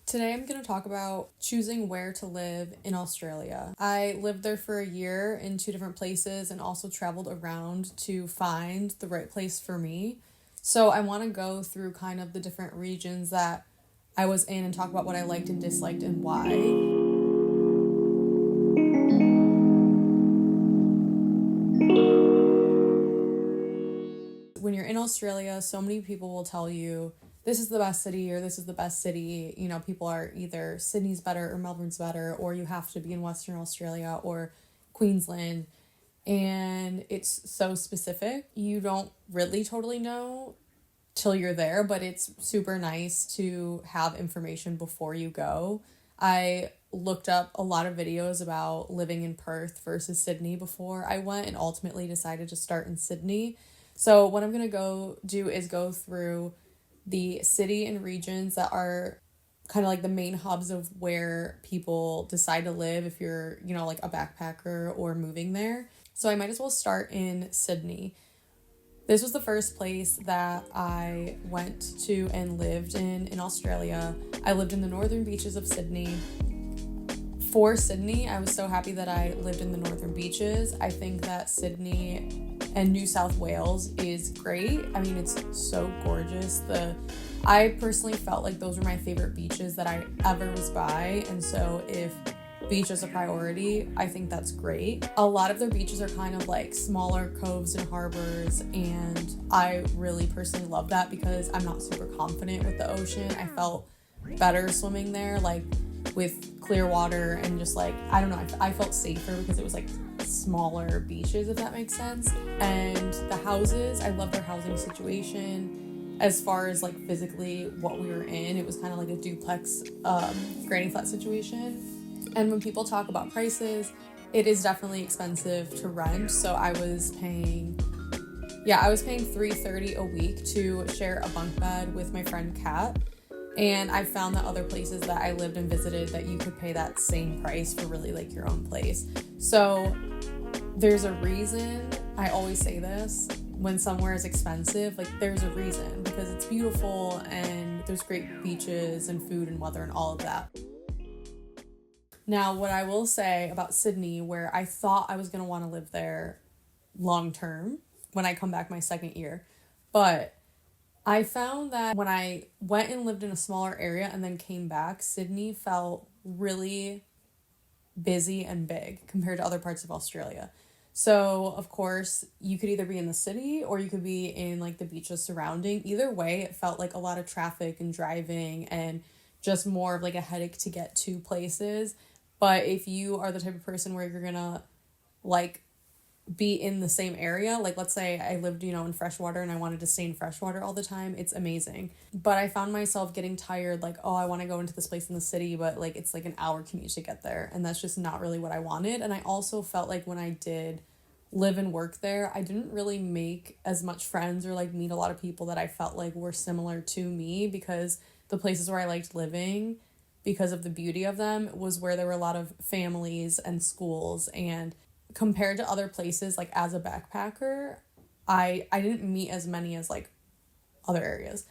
Today I'm going to talk about choosing where to live in Australia. I lived there for a year in 2 different places and also traveled around to find the right place for me. So I want to go through kind of the different regions that I was in and talk about what I liked and disliked and why. When you're in Australia, so many people will tell you this is the best city or this is the best city. You know, people are either Sydney's better or Melbourne's better, or you have to be in Western Australia or Queensland. And it's so specific. You don't really totally know till you're there, but it's super nice to have information before you go. I looked up a lot of videos about living in Perth versus Sydney before I went and ultimately decided to start in Sydney. So what I'm going to go do is go through the city and regions that are kind of like the main hubs of where people decide to live if you're, like a backpacker or moving there. So I might as well start in Sydney. This was the first place that I went to and lived in Australia. I lived in the northern beaches of Sydney. For Sydney, I was so happy that I lived in the northern beaches. I think that Sydney and New South Wales is great. I mean, it's so gorgeous. I personally felt like those were my favorite beaches that I ever was by, and so if beach is a priority, I think that's great. A lot of their beaches are kind of like smaller coves and harbors, and I really personally love that because I'm not super confident with the ocean. I felt better swimming there, like with clear water, and just like, I don't know, I felt safer because it was like smaller beaches, if that makes sense. And the houses, I love their housing situation. As far as like physically what we were in, it was kind of like a duplex granny flat situation. And when people talk about prices, it is definitely expensive to rent. So I was paying $3.30 a week to share a bunk bed with my friend Kat. And I found that other places that I lived and visited that you could pay that same price for really like your own place. So there's a reason, I always say this, when somewhere is expensive, like there's a reason, because it's beautiful and there's great beaches and food and weather and all of that. Now, what I will say about Sydney, where I thought I was going to want to live there long term when I come back my second year, but I found that when I went and lived in a smaller area and then came back, Sydney felt really busy and big compared to other parts of Australia. So, of course, you could either be in the city or you could be in like the beaches surrounding. Either way, it felt like a lot of traffic and driving and just more of like a headache to get to places. But if you are the type of person where you're gonna like be in the same area, like let's say I lived, in freshwater and I wanted to stay in freshwater all the time, it's amazing. But I found myself getting tired, like, oh, I want to go into this place in the city, but like it's like an hour commute to get there, and that's just not really what I wanted. And I also felt like when I did live and work there, I didn't really make as much friends or like meet a lot of people that I felt like were similar to me, because the places where I liked living, because of the beauty of them, was where there were a lot of families and schools. And compared to other places, like as a backpacker, I didn't meet as many as like other areas.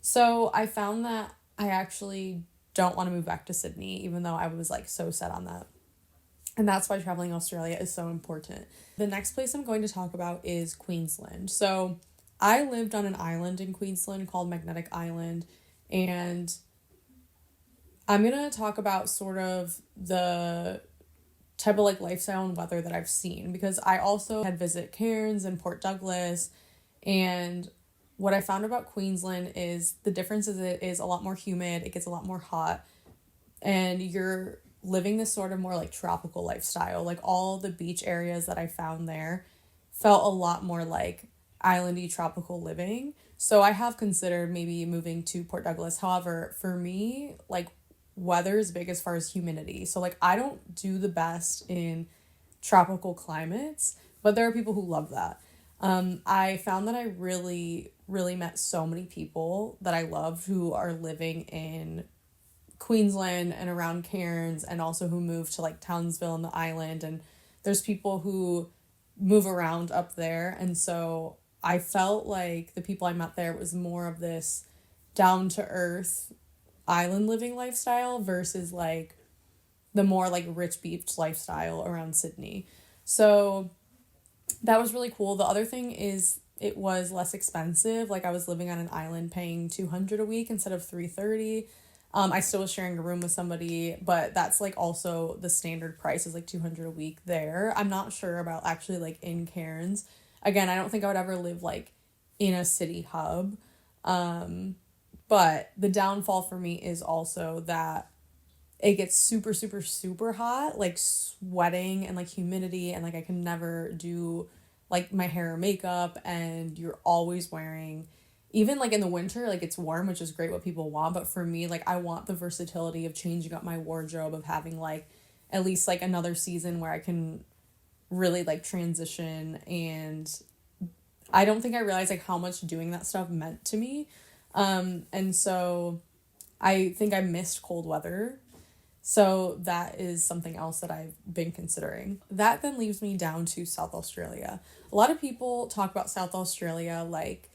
So I found that I actually don't want to move back to Sydney, even though I was like so set on that. And that's why traveling Australia is so important. The next place I'm going to talk about is Queensland. So I lived on an island in Queensland called Magnetic Island, and I'm going to talk about sort of the type of like lifestyle and weather that I've seen, because I also had visit Cairns and Port Douglas, and what I found about Queensland is the difference is it is a lot more humid, it gets a lot more hot, and you're living this sort of more like tropical lifestyle. Like all the beach areas that I found there felt a lot more like islandy tropical living. So I have considered maybe moving to Port Douglas. However, for me, like weather is big as far as humidity. So like I don't do the best in tropical climates, but there are people who love that. I found that I really, really met so many people that I loved who are living in Queensland and around Cairns, and also who moved to like Townsville and the island. And there's people who move around up there. And so I felt like the people I met there was more of this down to earth island living lifestyle versus like the more like rich beach lifestyle around Sydney. So that was really cool. The other thing is it was less expensive. Like I was living on an island paying $200 a week instead of $330. I still was sharing a room with somebody, but that's like also the standard price is like $200 a week there. I'm not sure about actually like in Cairns. Again, I don't think I would ever live like in a city hub. But the downfall for me is also that it gets super, super, super hot, like sweating and like humidity, and like I can never do like my hair or makeup, and you're always wearing, even like in the winter, like it's warm, which is great what people want, but for me, like I want the versatility of changing up my wardrobe, of having like at least like another season where I can really like transition. And I don't think I realized like how much doing that stuff meant to me. And so I think I missed cold weather. So that is something else that I've been considering. That then leaves me down to South Australia. A lot of people talk about South Australia like,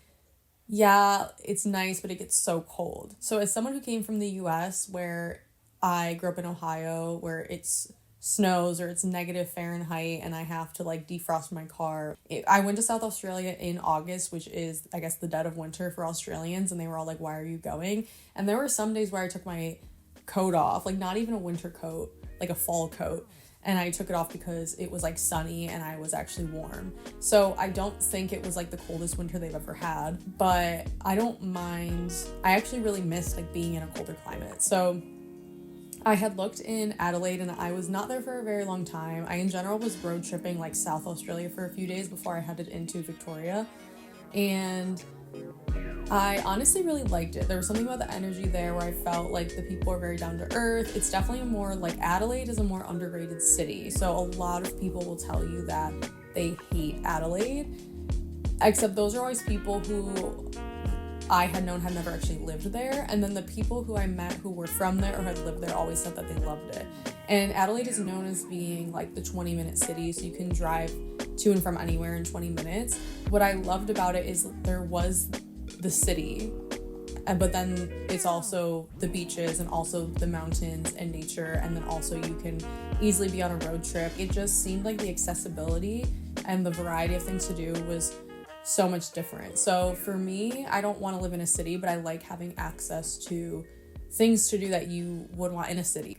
yeah, it's nice, but it gets so cold. So as someone who came from the US, where I grew up in Ohio, where it's snows or it's negative Fahrenheit and I have to like defrost my car. I went to South Australia in August, which is, I guess, the dead of winter for Australians. And they were all like, why are you going? And there were some days where I took my coat off, like not even a winter coat, like a fall coat, and I took it off because it was like sunny and I was actually warm. So I don't think it was like the coldest winter they've ever had, but I don't mind. I actually really missed like being in a colder climate. So I had looked in Adelaide and I was not there for a very long time. I in general was road tripping like South Australia for a few days before I headed into Victoria, and I honestly really liked it. There was something about the energy there where I felt like the people are very down to earth. It's definitely a more, like, Adelaide is a more underrated city. So a lot of people will tell you that they hate Adelaide. Except those are always people who I had known had never actually lived there. And then the people who I met who were from there or had lived there always said that they loved it. And Adelaide is known as being like the 20-minute city, so you can drive to and from anywhere in 20 minutes. What I loved about it is there was the city, but then it's also the beaches and also the mountains and nature, and then also you can easily be on a road trip. It just seemed like the accessibility and the variety of things to do was so much different. So for me, I don't want to live in a city, but I like having access to things to do that you would want in a city.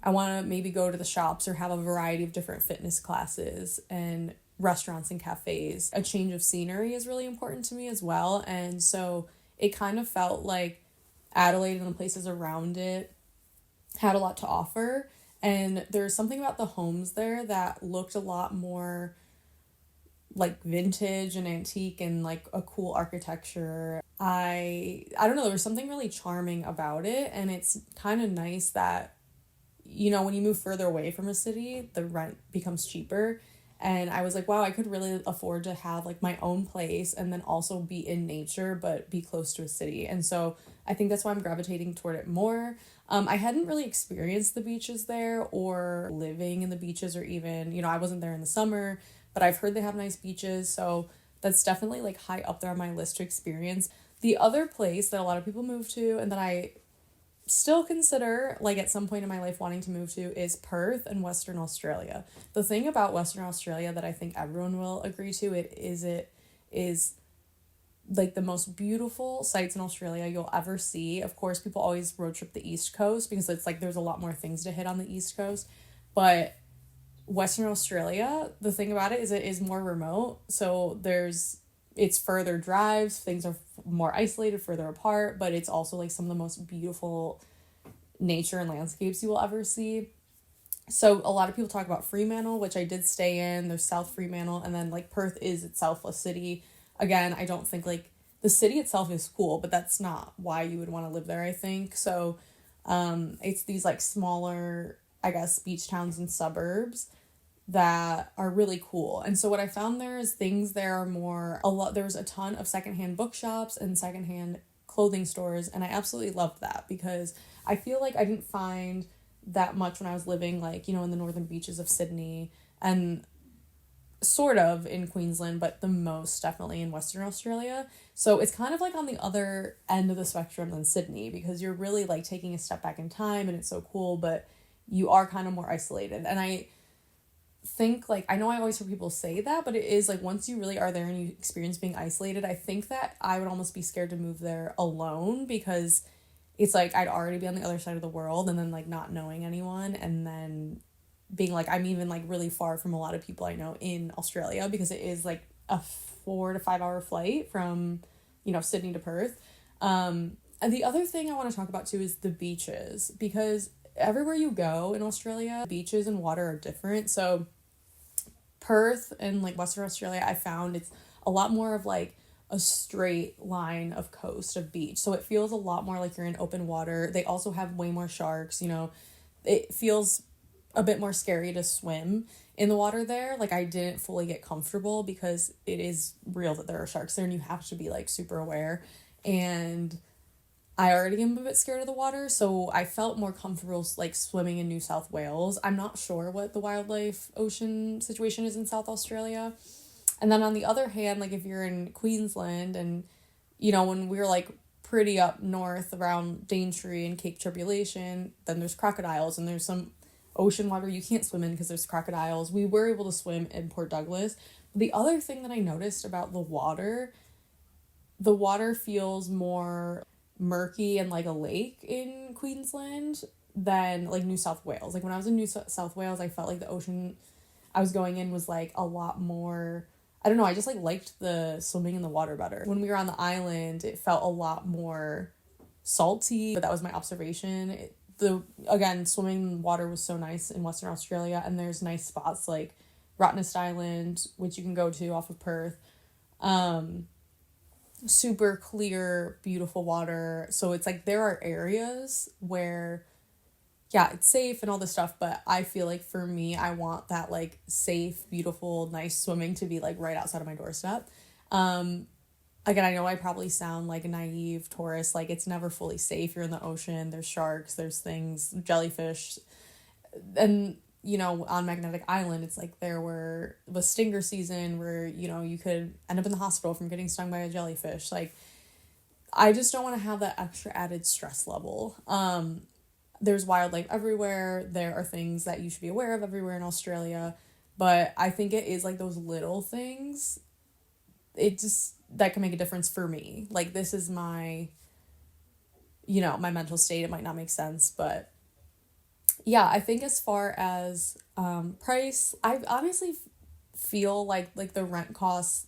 I want to maybe go to the shops or have a variety of different fitness classes and restaurants and cafes. A change of scenery is really important to me as well. And so it kind of felt like Adelaide and the places around it had a lot to offer. And there's something about the homes there that looked a lot more like vintage and antique and like a cool architecture. I don't know, there was something really charming about it. And it's kind of nice that, you know, when you move further away from a city, the rent becomes cheaper. And I was like, wow, I could really afford to have like my own place and then also be in nature, but be close to a city. And so I think that's why I'm gravitating toward it more. I hadn't really experienced the beaches there or living in the beaches, or even, you know, I wasn't there in the summer, but I've heard they have nice beaches. So that's definitely like high up there on my list to experience. The other place that a lot of people move to and that I still consider like at some point in my life wanting to move to is Perth and Western Australia. The thing about Western Australia that I think everyone will agree to it is like the most beautiful sights in Australia you'll ever see. Of course, people always road trip the East Coast because it's like there's a lot more things to hit on the East Coast, but Western Australia, the thing about it is more remote. So it's further drives, things are more isolated, further apart, but it's also like some of the most beautiful nature and landscapes you will ever see. So a lot of people talk about Fremantle, which I did stay in. There's South Fremantle, and then like Perth is itself a city. Again, I don't think like the city itself is cool, but that's not why you would want to live there, I think. So it's these like smaller, I guess, beach towns and suburbs that are really cool. And so what I found there is things there are there's a ton of secondhand bookshops and secondhand clothing stores, and I absolutely loved that because I feel like I didn't find that much when I was living like, you know, in the northern beaches of Sydney. And sort of in Queensland, but the most definitely in Western Australia. So it's kind of like on the other end of the spectrum than Sydney, because you're really like taking a step back in time and it's so cool, but you are kind of more isolated. And I think, like, I know I always hear people say that, but it is like once you really are there and you experience being isolated, I think that I would almost be scared to move there alone, because it's like I'd already be on the other side of the world and then like not knowing anyone, and then being like I'm even like really far from a lot of people I know in Australia, because it is like a 4 to 5 hour flight from, Sydney to Perth. And the other thing I want to talk about too is the beaches, because everywhere you go in Australia, beaches and water are different. So Perth and like Western Australia, I found it's a lot more of like a straight line of coast of beach. So it feels a lot more like you're in open water. They also have way more sharks, It feels a bit more scary to swim in the water there. Like I didn't fully get comfortable because it is real that there are sharks there and you have to be like super aware. And I already am a bit scared of the water, so I felt more comfortable like swimming in New South Wales. I'm not sure what the wildlife ocean situation is in South Australia. And then on the other hand, like if you're in Queensland and, when we're like pretty up north around Daintree and Cape Tribulation, then there's crocodiles and there's some ocean water you can't swim in because there's crocodiles. We were able to swim in Port Douglas. The other thing that I noticed about the water feels more murky and like a lake in Queensland than like New South Wales. Like when I was in New South Wales, I felt like the ocean I was going in was like a lot more, I don't know, I just like liked the swimming in the water better. When we were on the island, it felt a lot more salty, but that was my observation. Again, swimming in water was so nice in Western Australia, and there's nice spots like Rottnest Island, which you can go to off of Perth. Super clear, beautiful water. So it's like there are areas where, yeah, it's safe and all this stuff, but I feel like for me, I want that like safe, beautiful, nice swimming to be like right outside of my doorstep. Again, I know I probably sound like a naive tourist, like it's never fully safe. You're in the ocean, there's sharks, there's things, jellyfish, and on Magnetic Island, it's like there was stinger season where, you could end up in the hospital from getting stung by a jellyfish. Like, I just don't want to have that extra added stress level. There's wildlife everywhere. There are things that you should be aware of everywhere in Australia. But I think it is like those little things, that can make a difference for me. Like, this is my, my mental state. It might not make sense, but yeah, I think as far as price, I honestly feel like the rent costs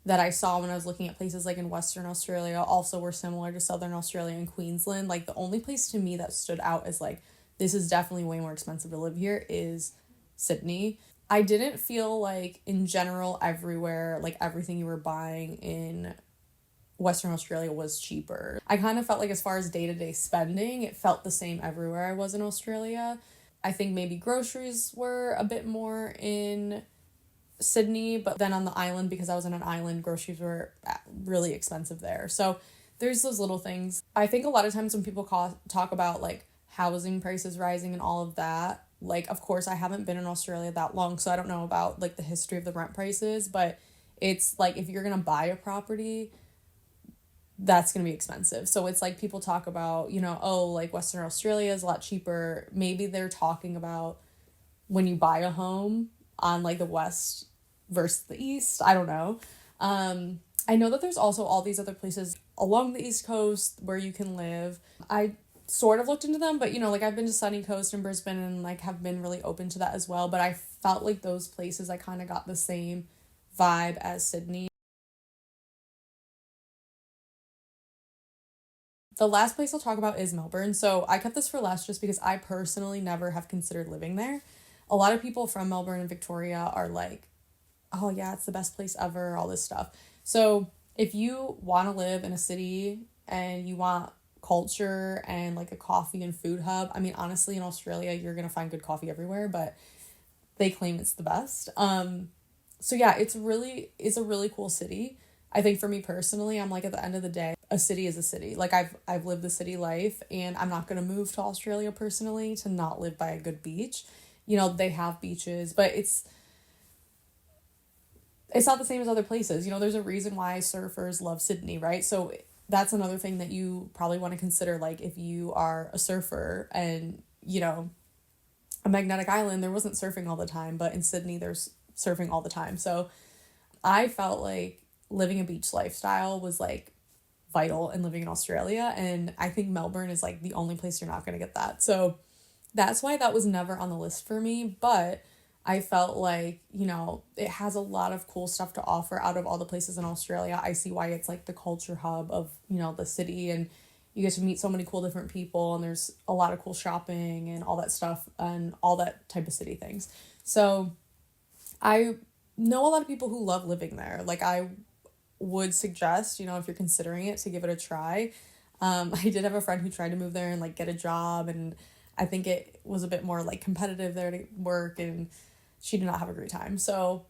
that I saw when I was looking at places like in Western Australia also were similar to Southern Australia and Queensland. Like the only place to me that stood out as like, this is definitely way more expensive to live here is Sydney. I didn't feel like in general everywhere, like everything you were buying in Western Australia was cheaper. I kind of felt like as far as day-to-day spending, it felt the same everywhere I was in Australia. I think maybe groceries were a bit more in Sydney, but then on the island, because I was on an island, groceries were really expensive there. So there's those little things. I think a lot of times when people talk about like housing prices rising and all of that, like of course I haven't been in Australia that long, so I don't know about like the history of the rent prices, but it's like if you're gonna buy a property, that's going to be expensive. So it's like people talk about, like Western Australia is a lot cheaper. Maybe they're talking about when you buy a home on like the West versus the East. I don't know. I know that there's also all these other places along the East Coast where you can live. I sort of looked into them, but like I've been to Sunny Coast and Brisbane and like have been really open to that as well. But I felt like those places I kind of got the same vibe as Sydney. The last place I'll talk about is Melbourne. So I kept this for last just because I personally never have considered living there. A lot of people from Melbourne and Victoria are like, oh yeah, it's the best place ever, all this stuff. So if you want to live in a city and you want culture and like a coffee and food hub, I mean, honestly, in Australia, you're going to find good coffee everywhere, but they claim it's the best. So yeah, it's a really cool city. I think for me personally, I'm like, at the end of the day, a city is a city. Like I've lived the city life, and I'm not going to move to Australia personally to not live by a good beach. They have beaches, but it's not the same as other places. There's a reason why surfers love Sydney, right? So that's another thing that you probably want to consider, like if you are a surfer and, a magnetic island, there wasn't surfing all the time, but in Sydney there's surfing all the time. So I felt like living a beach lifestyle was like vital in living in Australia, and I think Melbourne is like the only place you're not going to get that. So that's why that was never on the list for me, but I felt like, it has a lot of cool stuff to offer out of all the places in Australia. I see why it's like the culture hub of, the city, and you get to meet so many cool different people, and there's a lot of cool shopping and all that stuff and all that type of city things. So I know a lot of people who love living there. Like I would suggest, if you're considering it, to give it a try. I did have a friend who tried to move there and like get a job, and I think it was a bit more like competitive there to work, and she did not have a great time. So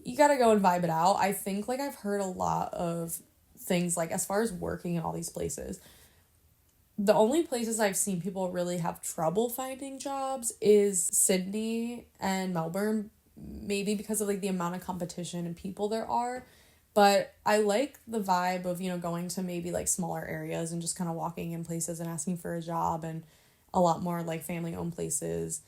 you got to go and vibe it out. I think like I've heard a lot of things like as far as working in all these places, the only places I've seen people really have trouble finding jobs is Sydney and Melbourne, maybe because of like the amount of competition and people there are. But I like the vibe of, going to maybe like smaller areas and just kind of walking in places and asking for a job, and a lot more like family owned places.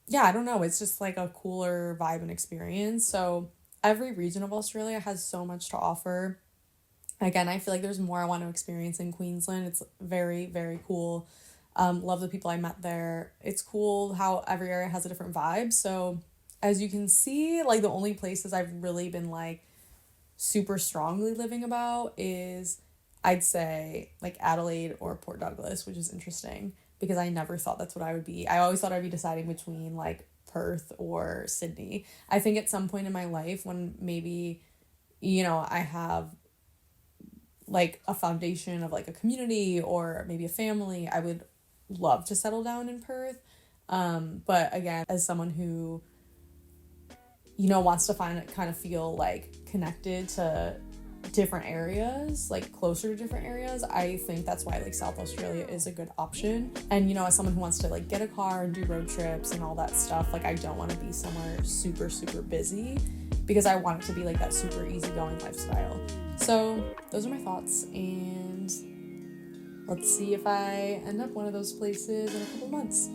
Yeah, I don't know. It's just like a cooler vibe and experience. So every region of Australia has so much to offer. Again, I feel like there's more I want to experience in Queensland. It's very, very cool. Love the people I met there. It's cool how every area has a different vibe. So as you can see, like the only places I've really been like super strongly living about is, I'd say, like Adelaide or Port Douglas, which is interesting because I never thought that's what I would be. I always thought I'd be deciding between like Perth or Sydney. I think at some point in my life when maybe, I have like a foundation of like a community or maybe a family, I would love to settle down in Perth. But again, as someone who, wants to kind of feel like connected to different areas, like closer to different areas, I think that's why like South Australia is a good option. And as someone who wants to like get a car and do road trips and all that stuff, like I don't want to be somewhere super, super busy because I want it to be like that super easygoing lifestyle. So those are my thoughts, and let's see if I end up one of those places in a couple months.